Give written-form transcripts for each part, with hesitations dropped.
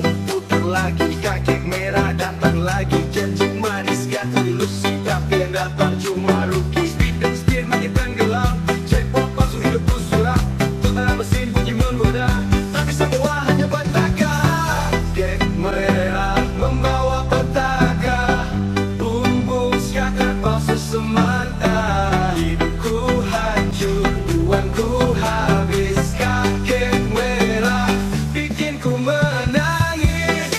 putar lagi, kaki merah datang lagi. Janji manis gak ilusi, tapi yang datang cuma rugi. Speed dan setir makin tenggelam, jackpot palsu hidupku suram. Tentara mesin bunyi menggoda, tapi semua hanya petaka. Gek merah membawa petaka, bumbung skater palsu semata. Hidupku hancur, uangku habis. Kakek merah bikin ku menangis.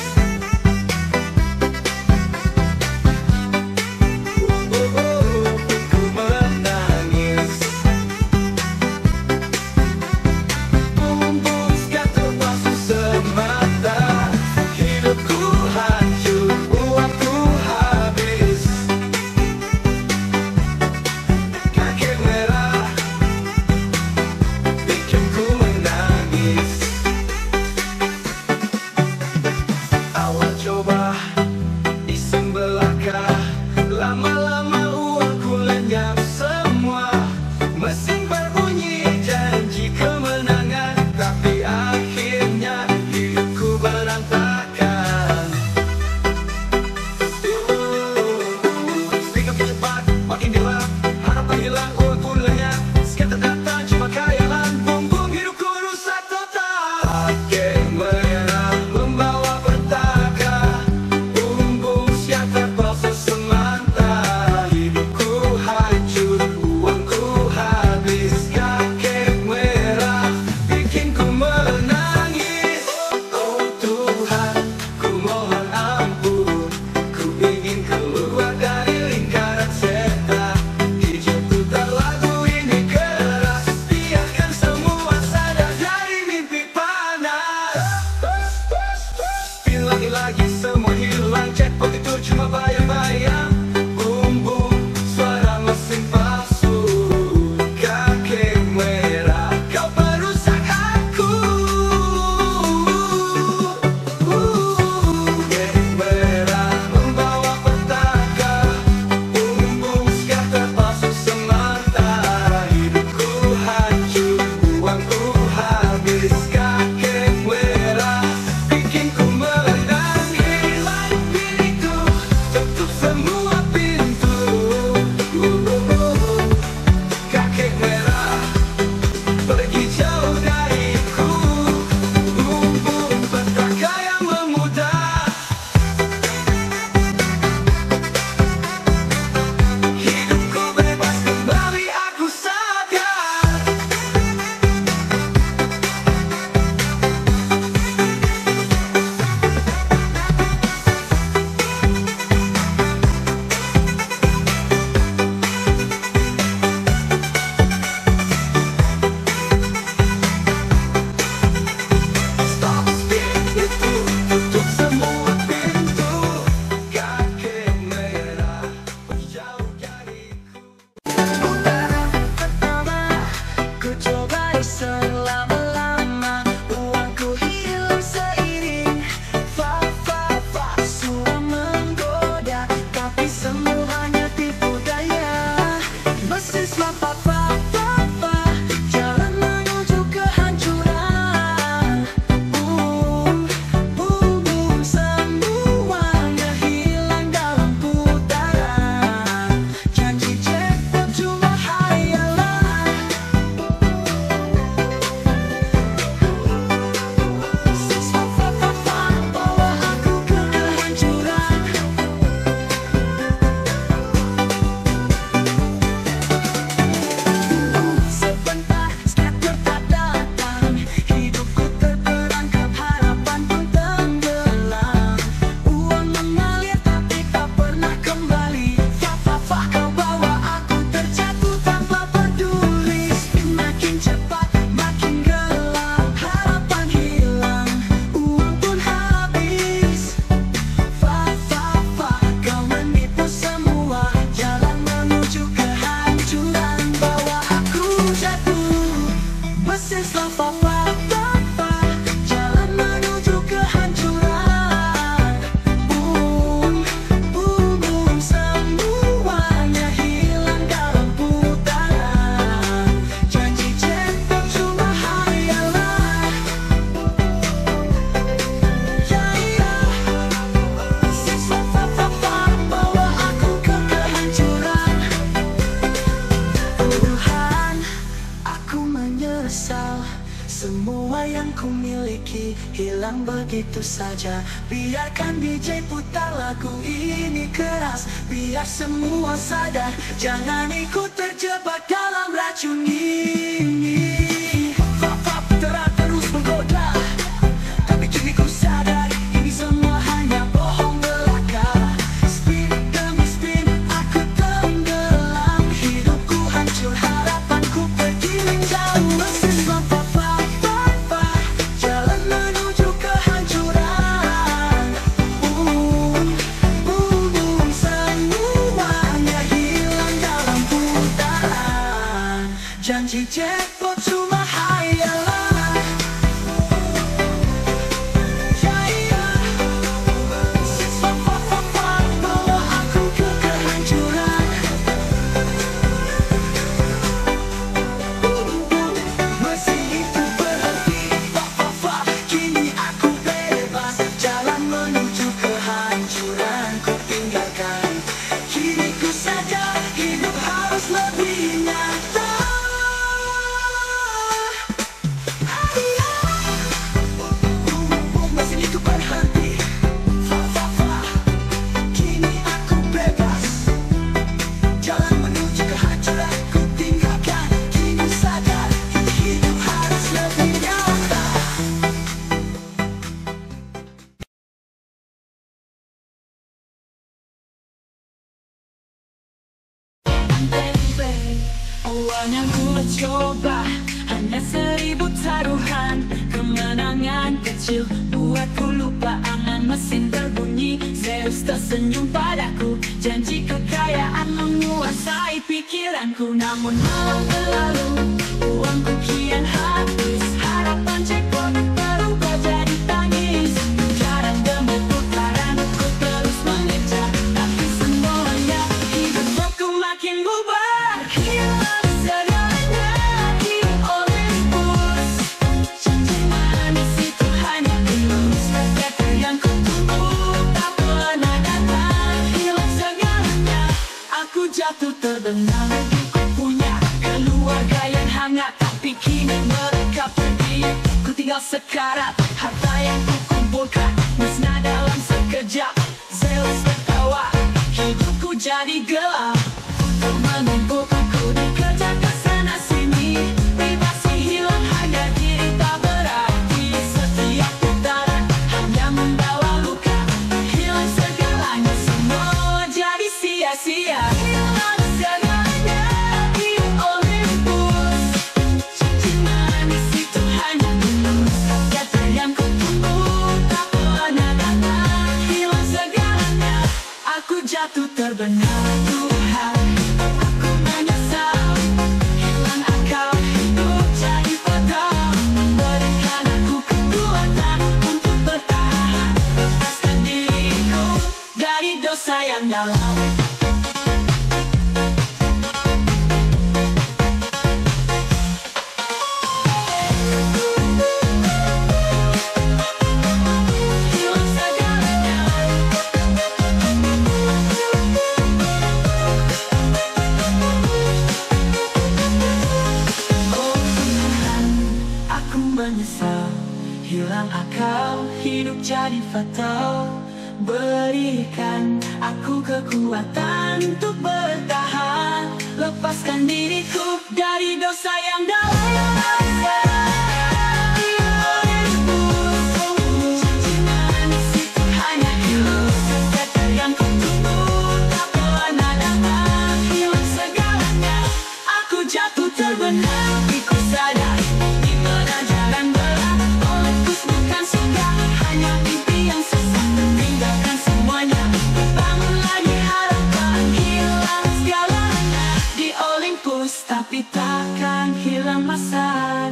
hilang begitu saja. Biarkan DJ putar lagu ini keras, biar semua sadar, jangan ikut terjebak dalam racun ini. Terus menggoda, tapi kini ku sadar ini semua hanya bohong belaka. Spin demi spin aku tenggelam, hidupku hancur, harapanku bergiling jauh. Mesin papa, jalan menuju kehancuran. Semuanya hilang dalam putaran. Janji jackpot cuma hayalan. Awalnya ku mencoba hanya 1000 taruhan, kemenangan kecil buatku lupa angan. Mesin berbunyi, Zeus tersenyum padaku, janji kekayaan menguasai pikiranku. Namun malam berlalu, uangku kian habis, harapan jackpot berubah jadi tangis. Putaran demi putaran ku terus mengejar, tapi semuanya hidupku makin bubar. Hilang segalanya di Olympus, janji manis itu hanya ilus. Kata yang ku tunggu tak pernah datang. Hilang segalanya, aku jatuh terbenam. Ku punya keluarga yang hangat, tapi kini mereka pergi. Ku tinggal sekarat, harta yang ku kumpulkan musnah dalam sekejap. Zeus tertawa, hidupku jadi gelap. Untuk menumpukku dikejar ke sana sini, privasi hilang, hanya diri tak berarti. Setiap putaran hanya membawa luka, hilang segalanya, semua jadi sia-sia. Hilang segalanya di Olympus, janji manis itu hanya tulus. Kata yang ku tunggu tak pernah datang. Hilang segalanya, aku jatuh terbenam. Tuhan, aku menyesal, hilang akal, hidup jadi fatal. Berikan aku kekuatan untuk bertahan, lepaskan diriku dari dosa yang dalam. Hilang segalanya, oh Tuhan, aku menyesal, hilang akal, hidup jadi fatal. Berikan aku kekuatan untuk bertahan, lepaskan diriku dari dosa yang dalam. Janji manis itu hanya ilus, kata yang ku tunggu tak pernah datang. Hilang segalanya, aku jatuh terbenam. Ku sadar di mana jalan berat, Olympus bukan surga, hanya mimpi yang sesat. Tinggalkan semuanya, bangun lagi harapan. Hilang segalanya di Olympus, tapi takkan hilang masa.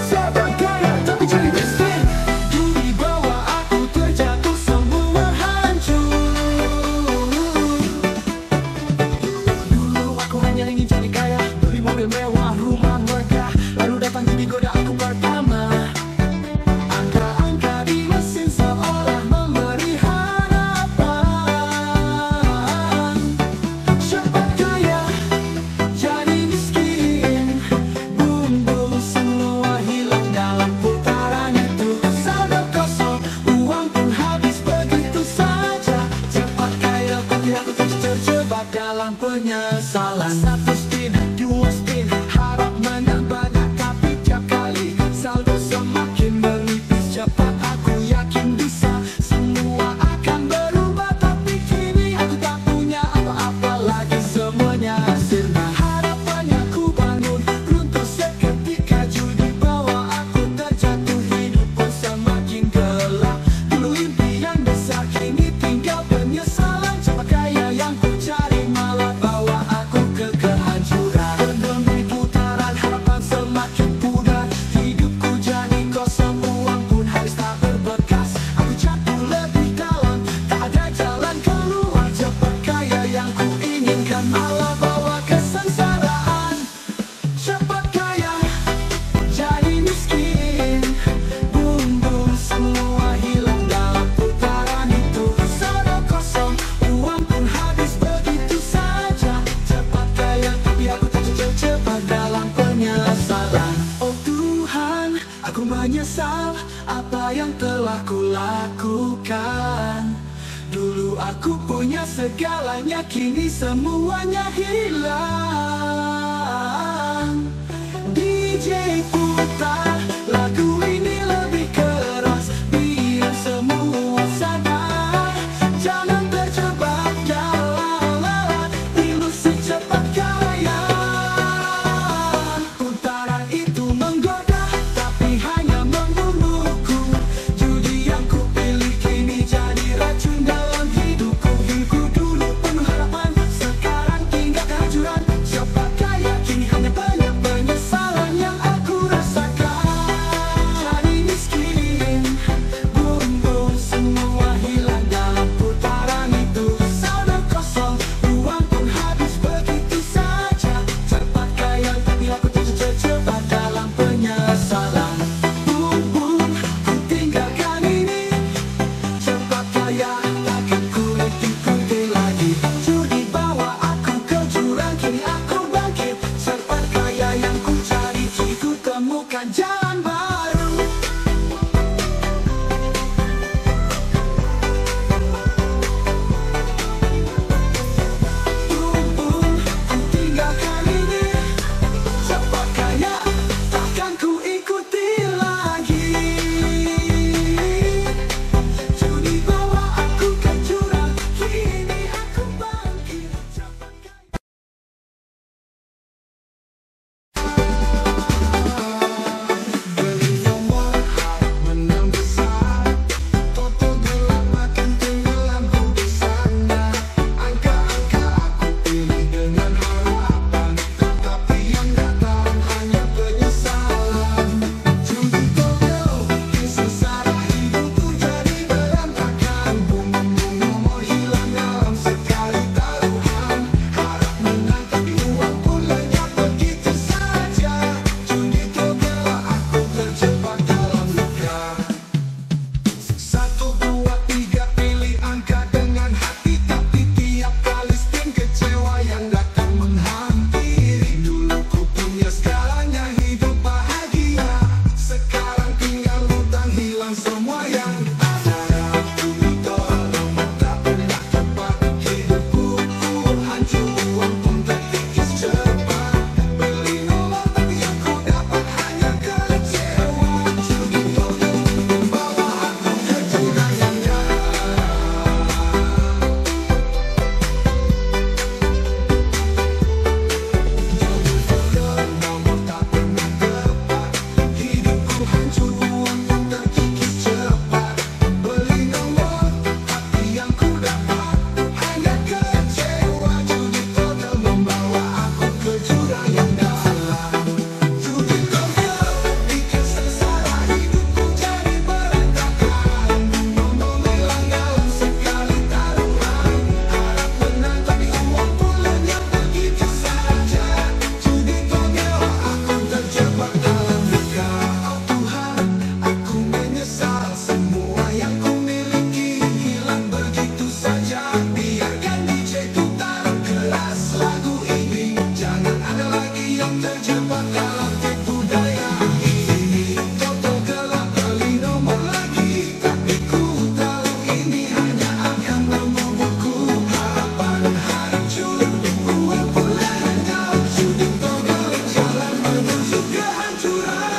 Serba kaya tapi jadi miskin. Di bawah aku terjatuh semua hancur. Dulu aku hanya ingin jadi kaya, beli mobil mewah, rumah megah, lalu datang jadi goda aku pertama. Angka-angka di mesin seolah memberi harapan. Cepat kaya, jadi miskin. Boom boom, semua hilang dalam putaran itu. Saldo kosong, uang pun habis begitu saja. Cepat kaya, tapi aku terjebak dalam penyesalan. Satu spin, dua spin, harap menang banyak tapi tiap kali saldo semakin menipis. Cepat aku yakin bisa semua akan berubah, tapi kini aku tak punya apa-apa lagi, semuanya sirna. Harapannya ku bangun runtuh seketika. Di bawah aku terjatuh, hidup pun semakin gelap. Dulu impian besar, kini tinggal penyesalan. Cepat kaya yang ku cari malah bawa aku ke kehancuran. Berdemi putaran harapan semakin pudar. Hidupku jadi kosong, uang pun habis tak berbekas. Aku jatuh lebih dalam, tak ada jalan keluar. Cepat kaya yang ku inginkan malah bawa kesengsaraan. Cepat kaya, jadi miskin. Boom boom, semua hilang dalam putaran itu. Saldo kosong, uang pun habis begitu saja. Cepat kaya, tapi aku terjebak dalam penyesalan. Oh Tuhan, aku menyesal apa yang telah kulakukan. Dulu aku punya segalanya, kini semuanya hilang. DJ putar lagu ini lebih keras, biar semua sadar. Jangan terjebak dalam ilusi cepat kaya. Putaran itu menggoda, tapi hanya membunuhku. Judi yang ku pilih kini jadi racun dalam hidupku. Hidupku dulu penuh harapan, sekarang tinggal kehancuran. Cepat kaya, kini hanya banyak penyesalan yang aku rasakan. Jadi miskin, boom boom, semua hilang dalam putaran itu. Saldo kosong, uang pun habis begitu saja. Cepat kaya, tapi aku terjebak dalam penyesalan. Boom boom, ku tinggalkan ini. Cepat kaya, takkan ku ikuti lagi. Judi bawa aku ke jurang, kini aku bangkit. Cepat kaya yang ku cari, kini ku temukan jalan baru. Boom boom, ku tinggalkan ini. Cepat kaya, takkan ku ikuti lagi. Judi bawa aku ke jurang, kini aku bangkit. Cepat kaya. menuju kehancuran.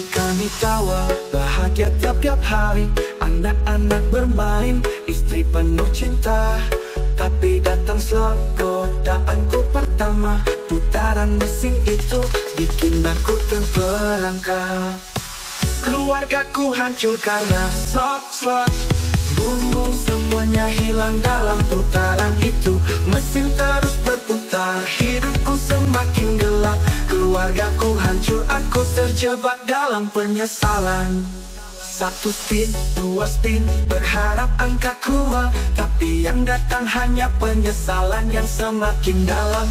Kami tawa bahagia tiap-tiap hari, anak-anak bermain, istri penuh cinta. Tapi datang slot godaanku pertama, putaran mesin itu bikin aku terperangkap. Keluargaku hancur karena slot. Bumbu semuanya hilang dalam putaran itu. Mesin terus berputar, hidupku semakin gelap. Keluargaku hancur, aku terjebak dalam penyesalan. 1 spin, 2 spin, berharap angka keluar, tapi yang datang hanya penyesalan yang semakin dalam.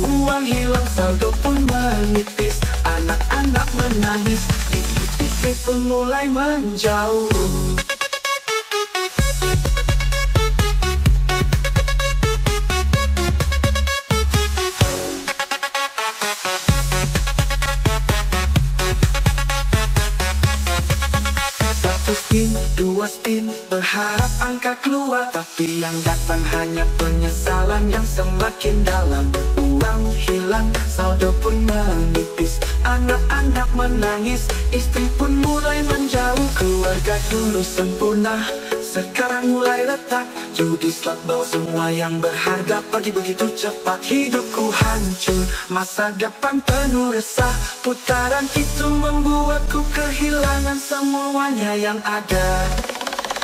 Uang hilang, saldo pun menipis, anak-anak menangis, istri pun mulai menjauh. Spin, 2 spin, berharap angka keluar, tapi yang datang hanya penyesalan yang semakin dalam. Uang hilang, saldo pun menipis, anak-anak menangis, istri pun mulai menjauh. Keluarga dulu sempurna, sekarang mulai retak. Judi slot bawa semua yang berharga pergi begitu cepat. Hidupku hancur, masa depan penuh resah. Putaran itu membuatku kehilangan semuanya yang ada.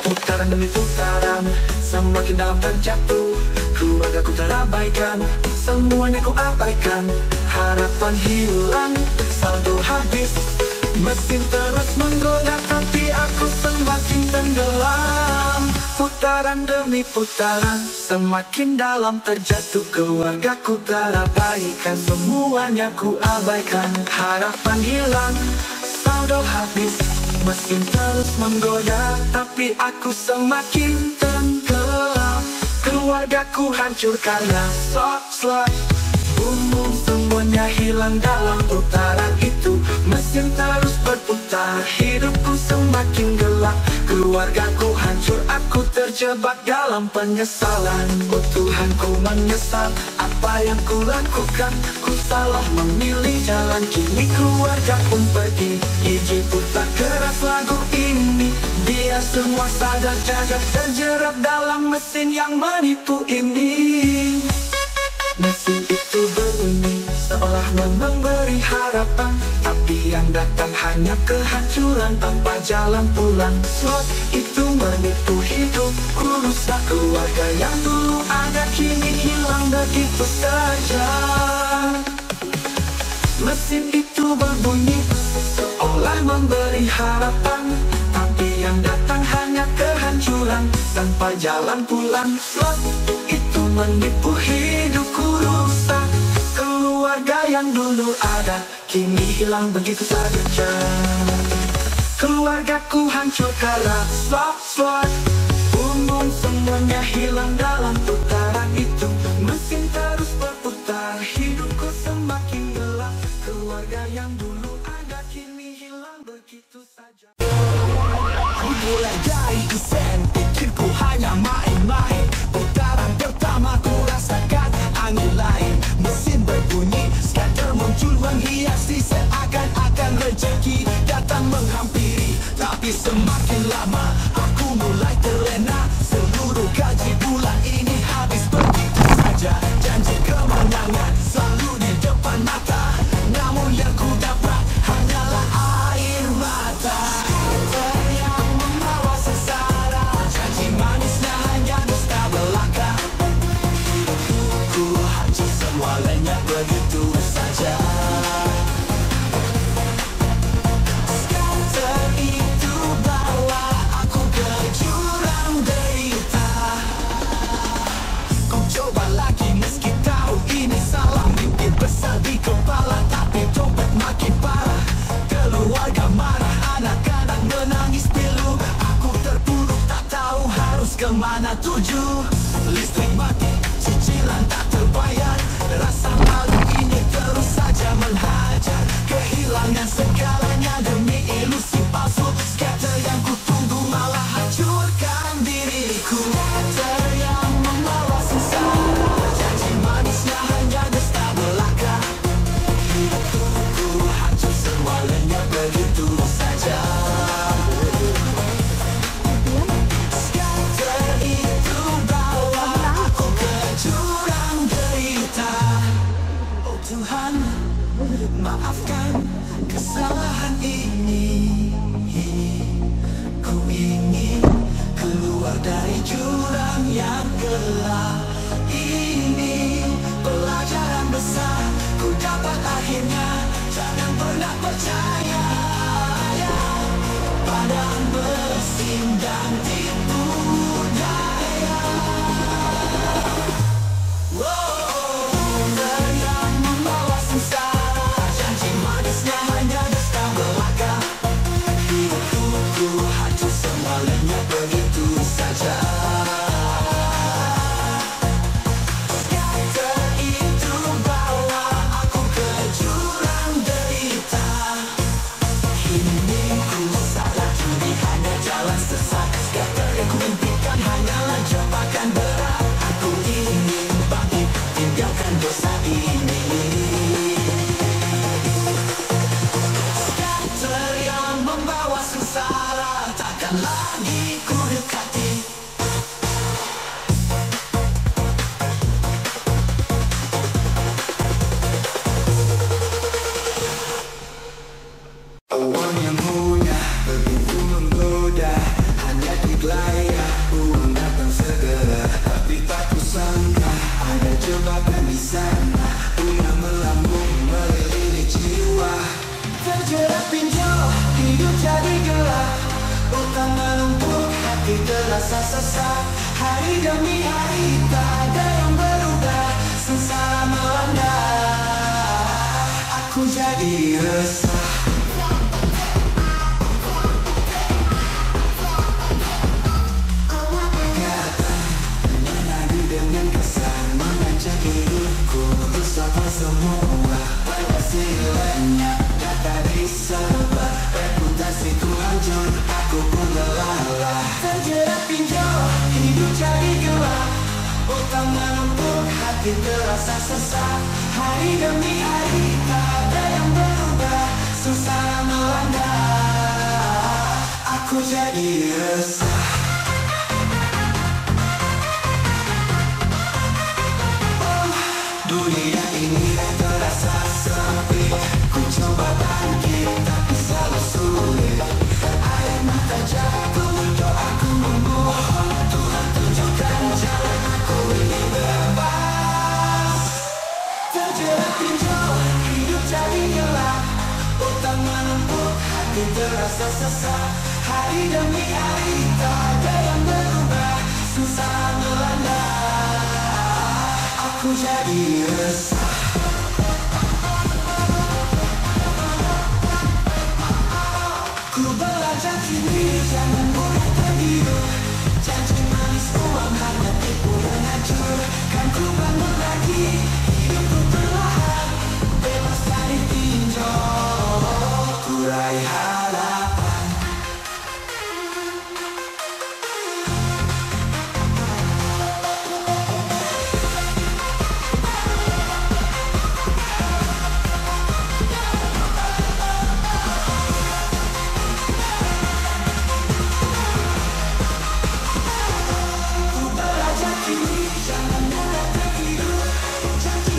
Putaran demi putaran, semakin dalam terjatuh. Keluargaku terabaikan, semuanya ku abaikan. Harapan hilang, saldo habis, mesin terus menggoda, tapi aku semakin tenggelam. Putaran demi putaran, semakin dalam terjatuh. Keluargaku terabaikan, semuanya ku abaikan. Harapan hilang, saldo habis, mesin terus menggoda, tapi aku semakin tenggelam. Keluargaku hancur karena slot. Bumbu semuanya hilang dalam putaran itu. Mesin terus berputar, hidupku semakin gelap. Keluargaku hancur, aku terjebak dalam penyesalan. Oh Tuhan, ku menyesal apa yang ku lakukan. Ku salah memilih jalan, kini keluarga pun pergi. Iji putar keras lagu ini, biar semua sadar jagat terjerat dalam mesin yang menipu ini. Mesin itu berbunyi seolah memberi harapan, tapi yang datang hanya kehancuran tanpa jalan pulang. Slot itu menipu hidupku, rusak. Keluarga yang dulu ada kini hilang begitu saja. Mesin itu berbunyi seolah memberi harapan, tapi yang datang hanya kehancuran tanpa jalan pulang. Slot itu menipu hidupku, rusak. Keluarga yang dulu ada kini hilang begitu saja. Keluargaku hancur karena slot. Bumbung semuanya hilang dalam putaran itu. Mesin terus berputar, hidupku semakin gelap. Keluarga yang dulu ada kini hilang begitu saja. Ku mulai dari desain, pikirku hanya main-main. Putaran pertama ku rasakan angin lain. Mesin berbunyi, scatter muncul menghiasi. Seakan-akan rezeki datang menghampiri. Tapi semakin lama aku mulai terlena. Seluruh gaji bulan ini habis begitu saja. Janji kemenangan selalu di depan mata, namun yang ku dapat hanyalah air mata. Yang membawa sengsara, kemana tuju. Listrik mati, cicilan tak terbayar. Rasa malu ini terus saja menghajar. Kehilangan segalanya demi ilusi palsu. Scatter yang ku tunggu malah hancurkan diriku. Scatter yang membawa sengsara, janji manisnya hanya dusta belaka. Hidupku hancur semuanya begitu saja. Scatter itu bawa aku ke jurang derita. Oh Tuhan, maafkan kesalahan ini. Ku ingin keluar dari jurang yang gelap ini. Pelajaran besar ku dapat akhirnya. Jangan pernah percaya pada mesin dan tipu daya. Yang membawa sengsara, janji manisnya hanya dusta belaka. Hidupku hancur semuanya begitu saja. Scatter itu bawa aku ke jurang derita. Kini ku sadar judi hanya jalan sesat. Scatter yang ku impikan hanyalah jebakan berat. Aku ingin bangkit, tinggalkan dosa ini. Scatter yang membawa sengsara, takkan lagi ku dekati. Awan yang munya begitu menggoda, hanya digelayah uang datang segera. Tapi tak kusangka ada jebakan di sana. Bunga melambung melilit jiwa. Terjerat pinjol, hidup jadi gelap. Utang menumpuk, hati terasa sesak. Hari demi hari tak ada yang berubah. Sengsara melanda, aku jadi resah. Menadi dengan kesan mengancam hidupku. Bersama semua penghasilannya data disebar. Reputasiku hancur, aku pun lelah. Terjerat pinjol, hidup jadi gelap. Utang menumpuk, hati terasa sesak. Hari demi hari tak ada yang berubah. Susah melanda, aku jadi resah. Dunia ini terasa sepi. Ku coba bangkit tapi selalu sulit. Air mata jatuh, doaku memohon. Tuhan tunjukkan jalan, aku ini bebas. Terjerat pinjol, hidup jadi gelap. Utang menumpuk, hati terasa sesak. Hari demi hari tak ada yang berubah. Susah melanda, aku jadi resah. Ku belajar kini jangan mudah tergiur. Janji manis uang hanya tipu menghancur. Kan ku bangun lagi, hidupku perlahan. Bebas dari pinjol, ku raih harapan. Ku belajar kini jangan mudah tergiur. Janji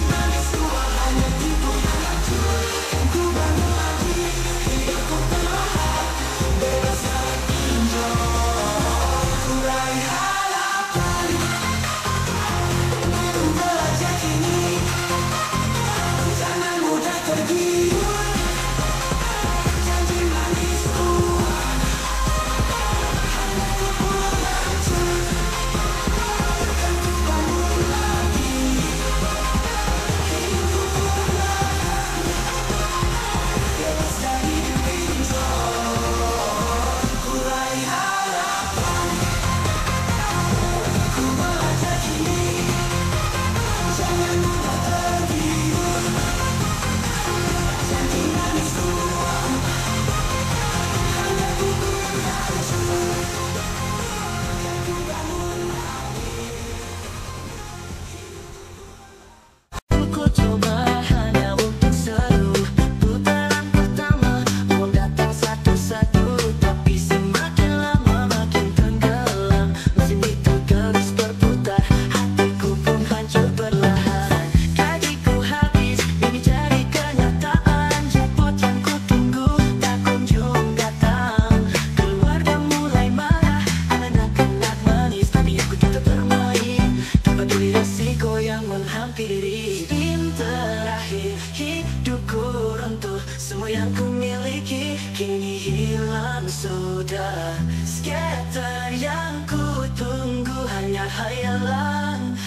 hayalan.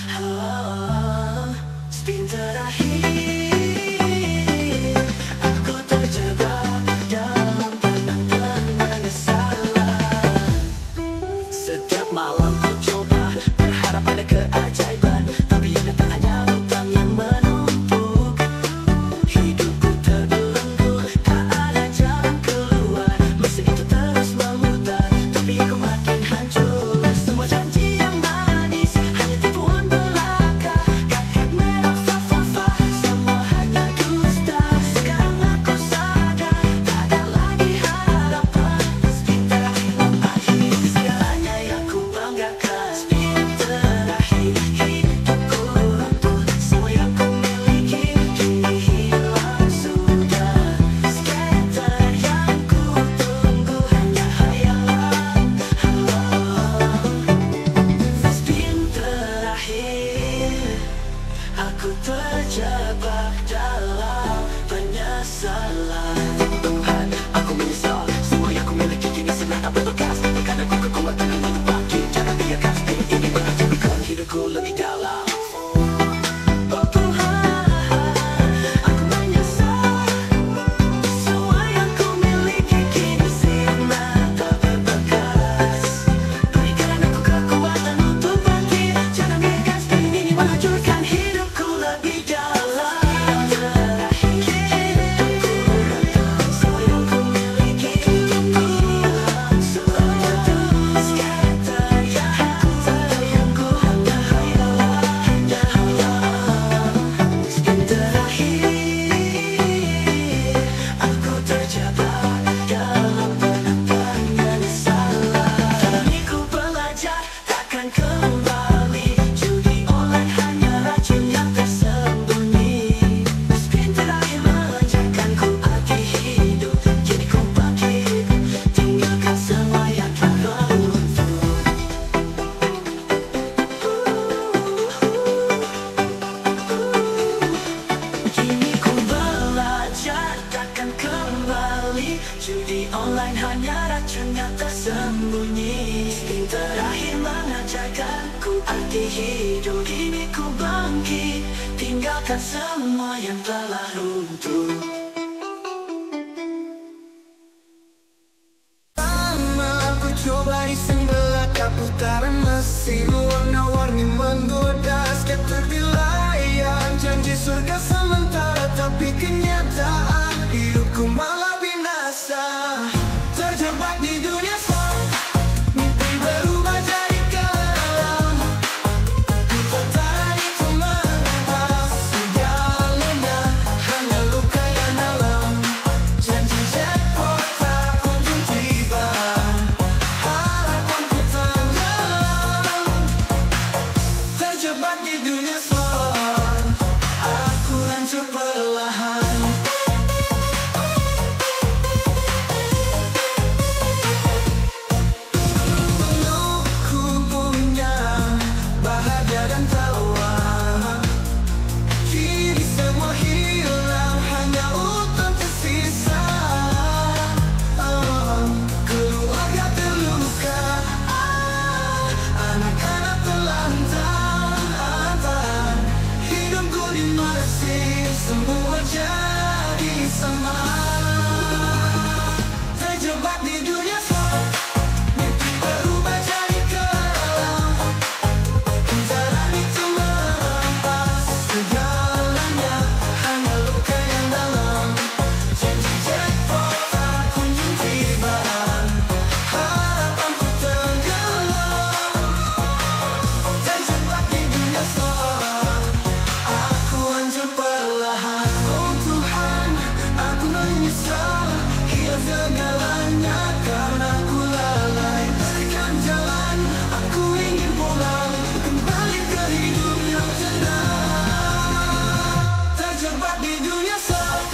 Spin terakhir, aku terjebak dalam penonton menyesalan. Setiap malam ku coba berharap ada keajaiban, tapi yang datang hanya lubang yang menumpuk. Hidupku terbelenggu, tak ada jalan keluar. Mesin itu terus memutar, tapi aku makin hancur. Semua janji yang manis hanya tipuan belaka. Kakek merah fa-fa-fa, semua hanya dusta. Sekarang aku sadar, tak ada lagi harapan. Spin terakhir akhir segalanya yang ku banggakan. Spin terakhir hidupku runtuh, semua yang ku miliki kini hilang sudah. Skater yang ku tunggu hanya hayalan. Spin terakhir, aku terjebak dalam penyesalan. Tuhan, aku menyesal, semua yang ku miliki kini sudah tak berbekas. Terkadang ku kekuatan untuk bangkit, jangan biarkan spin ini menghancurkan hidupku lebih dalam. Oh Tuhan, aku menyesal, semua yang ku miliki kini sudah tak berbekas. Berikan aku kekuatan untuk bangkit, jangan biarkan spin ini menghancurkan hidupku lebih dalam. Terakhir hidupku runtuh, semua yang ku miliki kini hilang sudah. Skater yang ku tunggu hanya hayalan. Spin terakhir, aku terjebak dalam penonton menyesalan. Kini ku belajar takkan kembali, judi online hanya racun yang tersembunyi. Spin terakhir mengajarkanku arti hidup, kini ku bangkit, tinggalkan semua yang telah runtuh. Kini ku belajar takkan kembali, judi online hanya racun yang tersembunyi. Spin terakhir mengajarkanku arti hidup, kini ku bangkit, tinggalkan semua yang telah runtuh. Aku coba iseng belaka putaran mesin, warna-warni menggoda. Skater di layar, janji surga sementara, tapi kenyataan hidupku malah binasa. Terjebak di dunia slot, mimpi berubah jadi kelam. Putaran itu menebas segalanya, hanya luka yang dalam. Janji jackpot tak kunjung tiba, harapanku tenggelam. Terjebak di dunia slot, aku hancur perlahan. Dulu ku punya bahagia dan tawa, kini semua hilang, hanya utang tersisa. Keluarga terluka, anak-anak terlantar. Hidupku dimasih, semua jadi sama. Terjebak di dunia slot, mimpi berubah jadi kelam. Putaran itu merampas segalanya, hanya luka yang dalam. Janji jackpot tak kunjung tiba, harapanku tenggelam. Terjebak di dunia slot, aku hancur perlahan. Oh Tuhan, aku menyesal, hilang segalanya karena aku lalai. Berikan jalan, aku ingin pulang, kembali ke hidup yang tenang. Terjebak di dunia slot,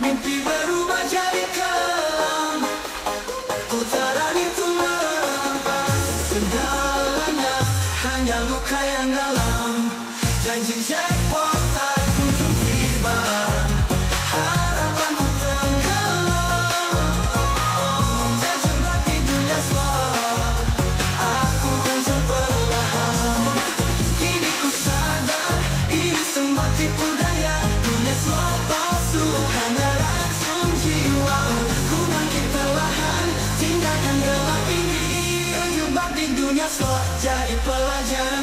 mimpi berubah jadi kelam. Putaran itu merampas segalanya, hanya luka yang dalam. Janji jackpot tak kunjung tiba, harapanku tenggelam. Terjebak di dunia slot, aku hancur perlahan. slot jadi pelajar.